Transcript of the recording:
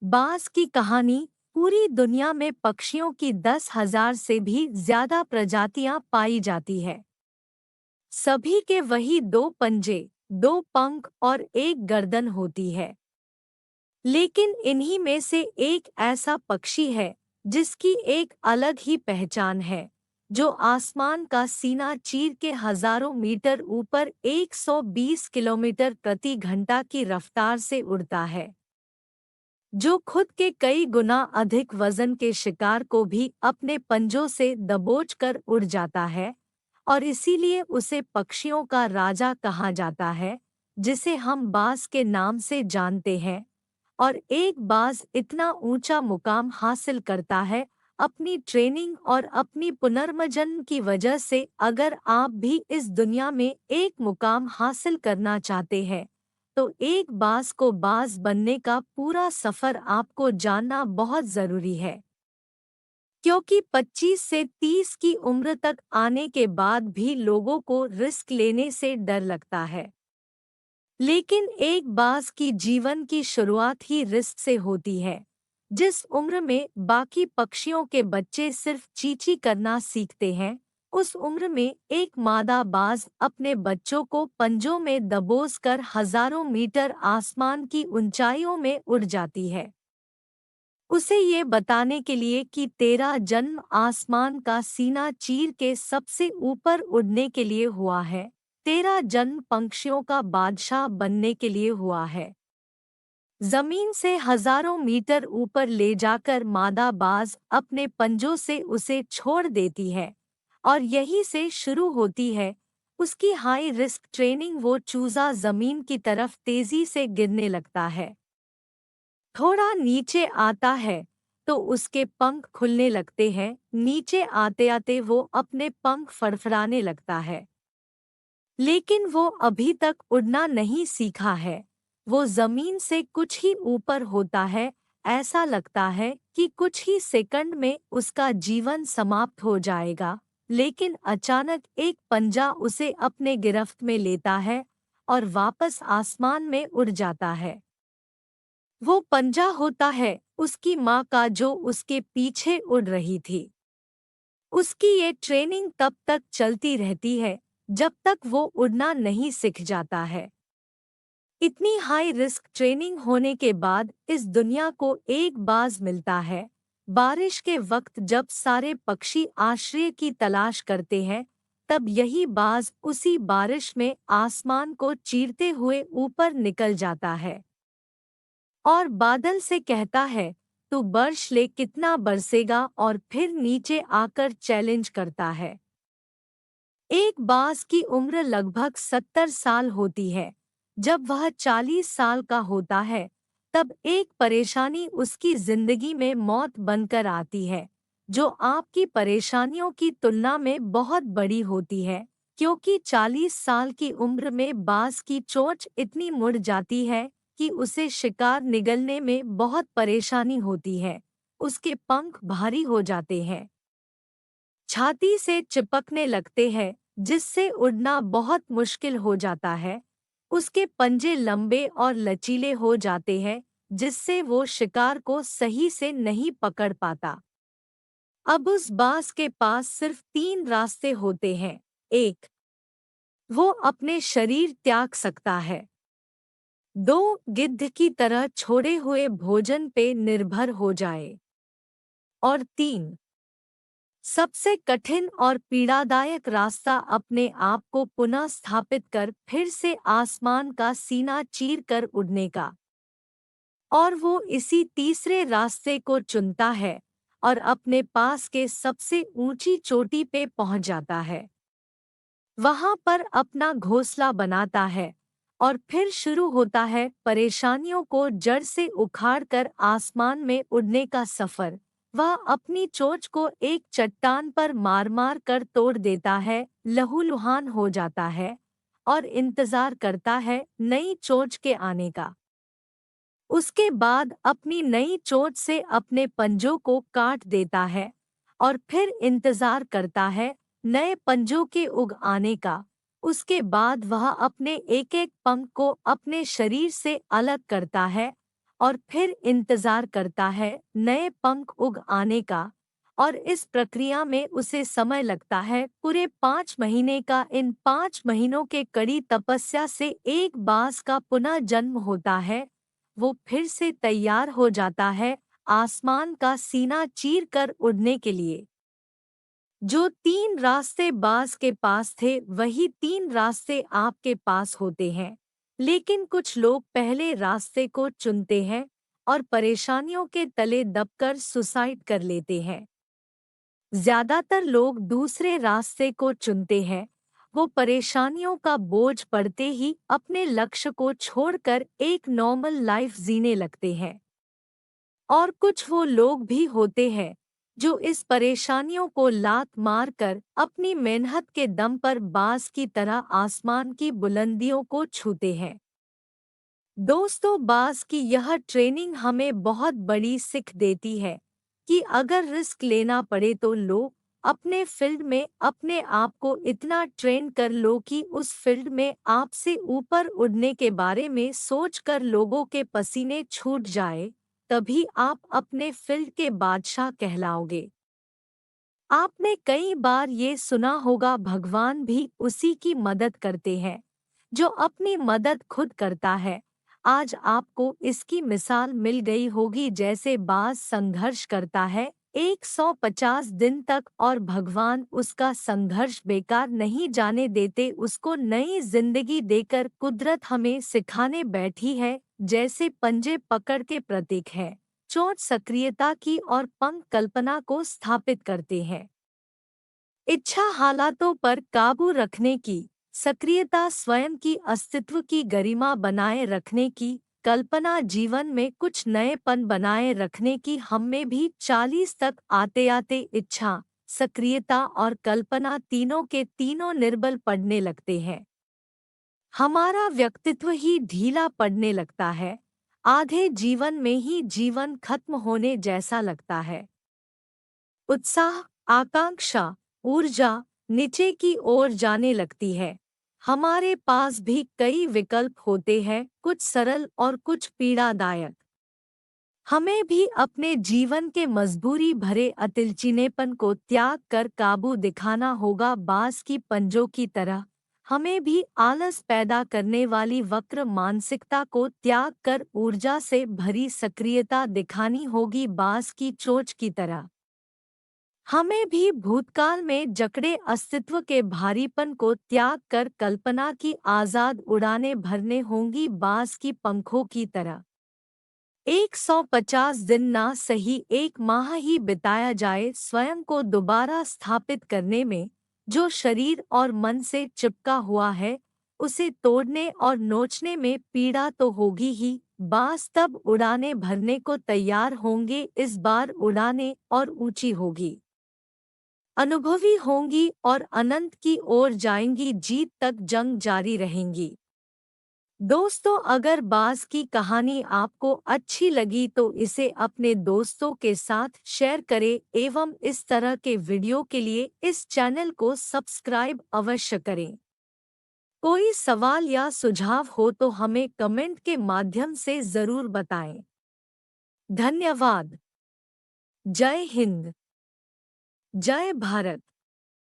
बाज की कहानी। पूरी दुनिया में पक्षियों की 10,000 से भी ज्यादा प्रजातियां पाई जाती है। सभी के वही दो पंजे, दो पंख और एक गर्दन होती है। लेकिन इन्हीं में से एक ऐसा पक्षी है जिसकी एक अलग ही पहचान है, जो आसमान का सीना चीर के हजारों मीटर ऊपर 120 किलोमीटर प्रति घंटा की रफ्तार से उड़ता है, जो खुद के कई गुना अधिक वजन के शिकार को भी अपने पंजों से दबोचकर उड़ जाता है। और इसीलिए उसे पक्षियों का राजा कहा जाता है, जिसे हम बाज के नाम से जानते हैं। और एक बाज इतना ऊंचा मुकाम हासिल करता है अपनी ट्रेनिंग और अपनी पुनर्जन्म की वजह से। अगर आप भी इस दुनिया में एक मुकाम हासिल करना चाहते हैं, तो एक बाज को बाज बनने का पूरा सफर आपको जानना बहुत जरूरी है। क्योंकि 25 से 30 की उम्र तक आने के बाद भी लोगों को रिस्क लेने से डर लगता है। लेकिन एक बाज की जीवन की शुरुआत ही रिस्क से होती है। जिस उम्र में बाकी पक्षियों के बच्चे सिर्फ चींची करना सीखते हैं, उस उम्र में एक मादा बाज अपने बच्चों को पंजों में दबोचकर हजारों मीटर आसमान की ऊंचाइयों में उड़ जाती है। उसे ये बताने के लिए कि तेरा जन्म आसमान का सीना चीर के सबसे ऊपर उड़ने के लिए हुआ है, तेरा जन्म पक्षियों का बादशाह बनने के लिए हुआ है। जमीन से हजारों मीटर ऊपर ले जाकर मादा बाज अपने पंजों से उसे छोड़ देती है, और यहीं से शुरू होती है उसकी हाई रिस्क ट्रेनिंग। वो चूजा जमीन की तरफ तेजी से गिरने लगता है, थोड़ा नीचे आता है तो उसके पंख खुलने लगते हैं। नीचे आते आते वो अपने पंख फड़फड़ाने लगता है, लेकिन वो अभी तक उड़ना नहीं सीखा है। वो जमीन से कुछ ही ऊपर होता है। ऐसा लगता है कि कुछ ही सेकंड में उसका जीवन समाप्त हो जाएगा। लेकिन अचानक एक पंजा उसे अपने गिरफ्त में लेता है और वापस आसमान में उड़ जाता है। वो पंजा होता है उसकी माँ का, जो उसके पीछे उड़ रही थी। उसकी ये ट्रेनिंग तब तक चलती रहती है जब तक वो उड़ना नहीं सीख जाता है। इतनी हाई रिस्क ट्रेनिंग होने के बाद इस दुनिया को एक बाज मिलता है। बारिश के वक्त जब सारे पक्षी आश्रय की तलाश करते हैं, तब यही बाज उसी बारिश में आसमान को चीरते हुए ऊपर निकल जाता है और बादल से कहता है, तू बर्ष ले, कितना बरसेगा, और फिर नीचे आकर चैलेंज करता है। एक बाज की उम्र लगभग 70 साल होती है। जब वह 40 साल का होता है, तब एक परेशानी उसकी जिंदगी में मौत बनकर आती है, जो आपकी परेशानियों की तुलना में बहुत बड़ी होती है। क्योंकि 40 साल की उम्र में बाज की चोंच इतनी मुड़ जाती है कि उसे शिकार निगलने में बहुत परेशानी होती है। उसके पंख भारी हो जाते हैं, छाती से चिपकने लगते हैं, जिससे उड़ना बहुत मुश्किल हो जाता है। उसके पंजे लंबे और लचीले हो जाते हैं, जिससे वो शिकार को सही से नहीं पकड़ पाता। अब उस बाज के पास सिर्फ 3 रास्ते होते हैं। एक, वो अपने शरीर त्याग सकता है। 2, गिद्ध की तरह छोड़े हुए भोजन पे निर्भर हो जाए। और 3, सबसे कठिन और पीड़ादायक रास्ता, अपने आप को पुनः स्थापित कर फिर से आसमान का सीना चीर कर उड़ने का। और वो इसी तीसरे रास्ते को चुनता है और अपने पास के सबसे ऊंची चोटी पे पहुंच जाता है। वहां पर अपना घोंसला बनाता है और फिर शुरू होता है परेशानियों को जड़ से उखाड़कर आसमान में उड़ने का सफर। वह अपनी चोंच को एक चट्टान पर मार मार कर तोड़ देता है, लहूलुहान हो जाता है और इंतजार करता है नई चोंच के आने का। उसके बाद अपनी नई चोंच से अपने पंजों को काट देता है और फिर इंतजार करता है नए पंजों के उग आने का। उसके बाद वह अपने एक एक पंख को अपने शरीर से अलग करता है और फिर इंतजार करता है नए पंख उग आने का। और इस प्रक्रिया में उसे समय लगता है पूरे 5 महीने का। इन 5 महीनों के कड़ी तपस्या से एक बाज का पुनः जन्म होता है। वो फिर से तैयार हो जाता है आसमान का सीना चीर कर उड़ने के लिए। जो 3 रास्ते बाज के पास थे वही 3 रास्ते आपके पास होते हैं। लेकिन कुछ लोग पहले रास्ते को चुनते हैं और परेशानियों के तले दबकर सुसाइड कर लेते हैं। ज्यादातर लोग दूसरे रास्ते को चुनते हैं। वो परेशानियों का बोझ पड़ते ही अपने लक्ष्य को छोड़कर एक नॉर्मल लाइफ जीने लगते हैं। और कुछ वो लोग भी होते हैं जो इस परेशानियों को लात मार कर अपनी मेहनत के दम पर बाज की तरह आसमान की बुलंदियों को छूते हैं। दोस्तों, बाज की यह ट्रेनिंग हमें बहुत बड़ी सीख देती है कि अगर रिस्क लेना पड़े तो लो। अपने फील्ड में अपने आप को इतना ट्रेन कर लो कि उस फील्ड में आपसे ऊपर उड़ने के बारे में सोचकर लोगों के पसीने छूट जाए। तभी आप अपने फील्ड के बादशाह कहलाओगे। आपने कई बार ये सुना होगा, भगवान भी उसी की मदद करते हैं जो अपनी मदद खुद करता है। आज आपको इसकी मिसाल मिल गई होगी। जैसे बाज संघर्ष करता है 150 दिन तक और भगवान उसका संघर्ष बेकार नहीं जाने देते, उसको नई जिंदगी देकर कुदरत हमें सिखाने बैठी है। जैसे पंजे पकड़ के प्रतीक है, चोट सक्रियता की और पंख कल्पना को स्थापित करते हैं। इच्छा हालातों पर काबू रखने की, सक्रियता स्वयं की अस्तित्व की गरिमा बनाए रखने की, कल्पना जीवन में कुछ नएपन बनाए रखने की। हम में भी 40 तक आते आते इच्छा, सक्रियता और कल्पना तीनों के तीनों निर्बल पड़ने लगते हैं। हमारा व्यक्तित्व ही ढीला पड़ने लगता है। आधे जीवन में ही जीवन खत्म होने जैसा लगता है। उत्साह, आकांक्षा, ऊर्जा नीचे की ओर जाने लगती है। हमारे पास भी कई विकल्प होते हैं, कुछ सरल और कुछ पीड़ादायक। हमें भी अपने जीवन के मजबूरी भरे अतिलचीनेपन को त्याग कर काबू दिखाना होगा। बाज की पंजों की तरह हमें भी आलस पैदा करने वाली वक्र मानसिकता को त्याग कर ऊर्जा से भरी सक्रियता दिखानी होगी। बाज की चोंच की तरह हमें भी भूतकाल में जकड़े अस्तित्व के भारीपन को त्याग कर कल्पना की आजाद उड़ानें भरने होंगी। बाज की पंखों की तरह 150 दिन ना सही 1 माह ही बिताया जाए स्वयं को दोबारा स्थापित करने में। जो शरीर और मन से चिपका हुआ है उसे तोड़ने और नोचने में पीड़ा तो होगी ही। बाज तब उड़ानें भरने को तैयार होंगे। इस बार उड़ानें और ऊंची होगी, अनुभवी होंगी और अनंत की ओर जाएंगी। जीत तक जंग जारी रहेंगी। दोस्तों, अगर बाज की कहानी आपको अच्छी लगी तो इसे अपने दोस्तों के साथ शेयर करें एवं इस तरह के वीडियो के लिए इस चैनल को सब्सक्राइब अवश्य करें। कोई सवाल या सुझाव हो तो हमें कमेंट के माध्यम से ज़रूर बताएं। धन्यवाद। जय हिंद, जय भारत।